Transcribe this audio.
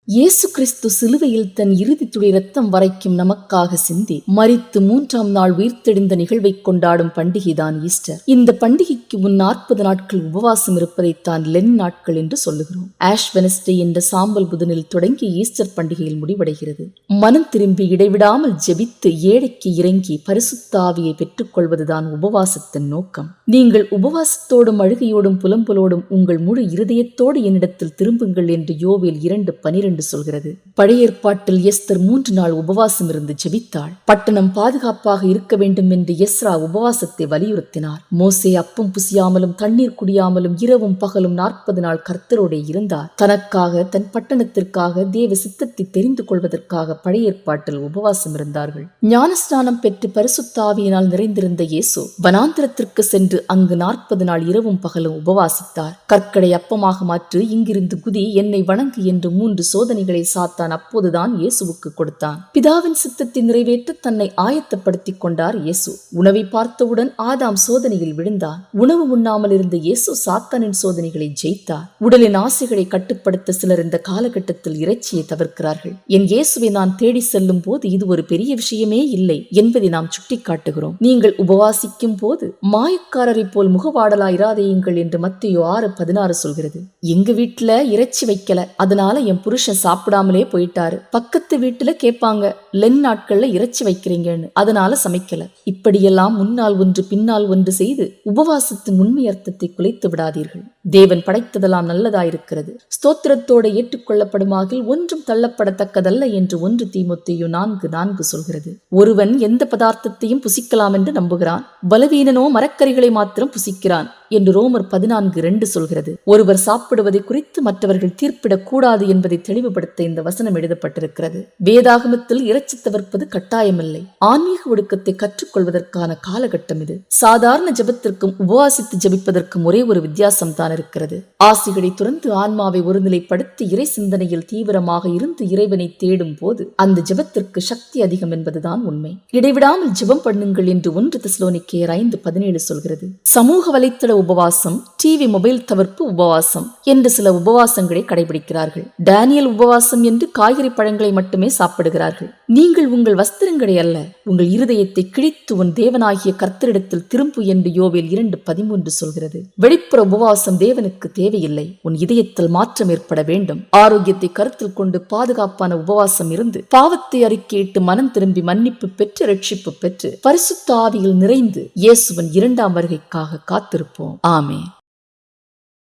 இயேசு கிறிஸ்து சிலுவையில் தன் இறுதி துளி ரத்தம் வரைக்கும் நமக்காக சிந்தி மரித்து 3ஆம் நாள் உயிர்த்தெழுந்த நிகழ்வை கொண்டாடும் பண்டிகைதான் ஈஸ்டர். இந்த பண்டிகைக்கு முன் 40 நாட்கள் உபவாசம் இருப்பதைத்தான் லென் நாட்கள் என்று சொல்லுகிறோம். ஆஷ் வெனஸ்டே என்ற சாம்பல் புதனில் தொடங்கி ஈஸ்டர் பண்டிகையில் முடிவடைகிறது. மனம் திரும்பி இடைவிடாமல் ஜெபித்து ஏழைக்கு இறங்கி பரிசுத்த ஆவியை பெற்றுக் கொள்வதுதான் உபவாசத்தின் நோக்கம். நீங்கள் உபவாசத்தோடும் அழுகையோடும் புலம்பலோடும் உங்கள் முழு இருதயத்தோடு என்னிடத்தில் திரும்புங்கள் என்று யோவேல் 2:12 சொல்கிறது. பழைய ஏற்பாட்டில் எஸ்தர் 3 நாள் உபவாசம் இருந்து ஜெபித்தாள். பட்டணம் பாதுகாப்பாக இருக்க வேண்டும் என்று எஸ்ரா உபவாசத்தை வலியுறுத்தினார். மோசே அப்பம் புசியாமலும் தண்ணீர் குடியாமலும் இரவும் பகலும் 40 நாள் கர்த்தரோடே இருந்தார். தனக்காக தன் பட்டணத்திற்காக தேவ சித்தத்தை தெரிந்து கொள்வதற்காக பழைய ஏற்பாட்டில் உபவாசம் இருந்தார்கள். ஞானஸ்நானம் பெற்று பரிசுத்த ஆவியினால் நிறைந்திருந்த இயேசு வனாந்திரத்திற்கு சென்று அங்கு 40 நாள் இரவும் பகலும் உபவாசித்தார். கற்களை அப்பமாக மாற்று, இங்கிருந்து குதி, என்னை வணங்கு என்று 3 சோதனைகளை சாத்தான் அப்போதுதான் இயேசுவுக்கு கொடுத்தான். பிதாவின் சித்தத்தை நிறைவேற்ற தன்னை ஆயத்தப்படுத்திக் கொண்டார் இயேசு. உணவை பார்த்தவுடன் ஆதாம் சோதனையில் விழுந்தான். உணவு உண்ணாமல் இருந்த இயேசு சாத்தானின் சோதனைகளை ஜெயித்தார். உடலின் ஆசைகளை கட்டுப்படுத்த சிலர் இந்த காலகட்டத்தில் இறைச்சியை தவிர்க்கிறார்கள். என் இயேசுவை நான் தேடி செல்லும் போது இது ஒரு பெரிய விஷயமே இல்லை என்பதை நாம் சுட்டிக்காட்டுகிறோம். நீங்கள் உபவாசிக்கும் போது மாயக்காரரை போல் முகவாடலாயிராதேயுங்கள் என்று மத்தேயு 6:16 சொல்கிறது. எங்க வீட்டுல இறைச்சி வைக்கல, அதனால என் புருஷன் சாப்பிடாமலே போயிட்டாரு. பக்கத்து வீட்டுல கேட்பாங்க, லென் நாட்கள்ல இறைச்சி வைக்கிறீங்கன்னு, அதனால சமைக்கல. இப்படியெல்லாம் முன்னால் ஒன்று பின்னால் ஒன்று செய்து உபவாசத்தின் உண்மை அர்த்தத்தை குலைத்து விடாதீர்கள். தேவன் படைத்ததெல்லாம் நல்லதாயிருக்கிறது, ஸ்தோத்திரத்தோடு ஏற்றுக்கொள்ளப்படுமாகில் ஒன்றும் தள்ளப்படத்தக்கதல்ல என்று 1 தீமோத்தேயு 4:4 சொல்கிறது. ஒருவன் எந்த பதார்த்தத்தையும் புசிக்கலாம் என்று நம்புகிறான், பலவீனனோ மரக்கறிகளை மாத்திரம் புசிக்கிறான் என்று ரோமர் 14:2 சொல்கிறது. ஒருவர் சாப்பிடுவதை குறித்து மற்றவர்கள் தீர்ப்பிடக்கூடாது என்பதை தெளிவுபடுத்த இந்த வசனம் எழுதப்பட்டிருக்கிறது. வேதாகமத்தில் இறைச்சி தவிர்ப்பது கட்டாயமில்லை. ஆன்மீக ஒடுக்கத்தை கற்றுக்கொள்வதற்கான காலகட்டம் இது. சாதாரண ஜெபத்திற்கும் உபவாசித்து ஜெபிப்பதற்கும் ஒரே ஒரு வித்தியாசம் தான் இருக்கிறது. ஆசைகளை துறந்து ஆன்மாவை ஒருநிலைப்படுத்தி இறை சிந்தனையில் தீவிரமாக இருந்து இறைவனை தேடும் போது அந்த ஜெபத்திற்கு சக்தி அதிகம் என்பதுதான் உண்மை. இடைவிடாமல் ஜெபம் பண்ணுங்கள் என்று 1 தெசலோனிக்கேயர் 5:17 சொல்கிறது. சமூக வலைத்தள உபவாசம், டிவி மொபைல் தவிர்ப்பு உபவாசம் என்று சில உபவாசங்களை கடைபிடிக்கிறார்கள். டேனியல் உபவாசம் என்று காய்கறி பழங்களை மட்டுமே சாப்பிடுகிறார்கள். நீங்கள் உங்கள் வஸ்திரங்களை அல்ல, உங்கள் இருதயத்தை கிழித்து உன் தேவனாகிய கர்த்தரிடத்தில் திரும்பு என்று யோவேல் 2:13 சொல்கிறது. வெளிப்புற உபவாசம் தேவனுக்கு தேவையில்லை. உன் இதயத்தில் மாற்றம் ஏற்பட வேண்டும். ஆரோக்கியத்தை கருத்தில் கொண்டு பாதுகாப்பான உபவாசம் இருந்து பாவத்தை அறிக்கையிட்டு மனம் திரும்பி மன்னிப்பு பெற்று ரட்சிப்பு பெற்று பரிசுத்த ஆவியில் நிறைந்து இயேசுவின் 2ஆம் வருகைக்காக காத்திருப்போம். ஆமென்.